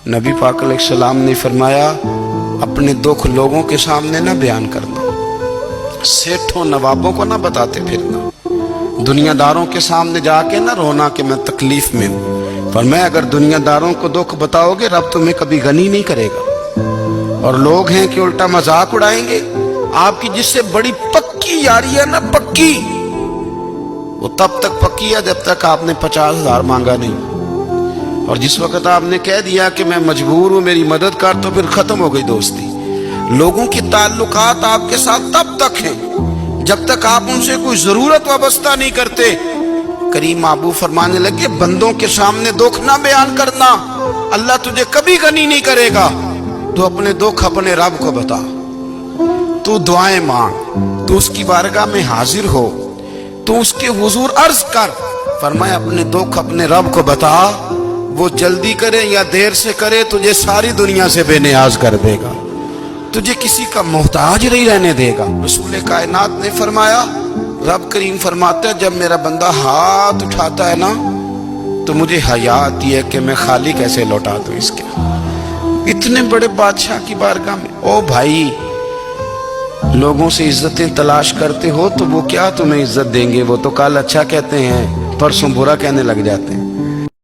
नबी पाक अलैहिस्सलाम ने फरमाया, अपने दुख लोगों के सामने ना बयान करना, सेठों नवाबों को ना बताते फिरना, दुनियादारों के सामने जाके ना रोना कि मैं तकलीफ में हूँ। फरमाया अगर दुनियादारों को दुख बताओगे रब तुम्हें कभी गनी नहीं करेगा। और लोग हैं कि उल्टा मजाक उड़ाएंगे आपकी, जिससे बड़ी पक्की यारी है ना, पक्की, वो तब तक पक्की है जब तक आपने 50,000 मांगा नहीं। और जिस वक्त आपने कह दिया कि मैं मजबूर हूं मेरी मदद कर, तो फिर खत्म हो गई दोस्ती। लोगों के ताल्लुकात आपके साथ तब तक हैं जब तक आप उनसे कोई जरूरत वाबस्ता नहीं करते। करीम आबू फरमाने लगे, बंदों के सामने दुख ना बयान करना, अल्लाह तुझे कभी गनी नहीं करेगा। तू अपने दुख अपने रब को बता, तू दुआएं मांग, तू उसकी बारगाह में हाजिर हो, तू उसके हुजूर अर्ज कर। फरमाया अपने दुख अपने रब को बता, वो जल्दी करे या देर से करे तुझे सारी दुनिया से बेनियाज कर देगा, तुझे किसी का मोहताज नहीं रहने देगा। रसूल कायनात ने फरमाया, रब करीम फरमाता है जब मेरा बंदा हाथ उठाता है ना तो मुझे हया आती है कि मैं खाली कैसे लौटा दूं इसके। इतने बड़े बादशाह की बारगाह में, ओ भाई लोगों से इज्जतें तलाश करते हो तो वो क्या तुम्हें इज्जत देंगे, वो तो कल अच्छा कहते हैं परसों बुरा कहने लग जाते हैं।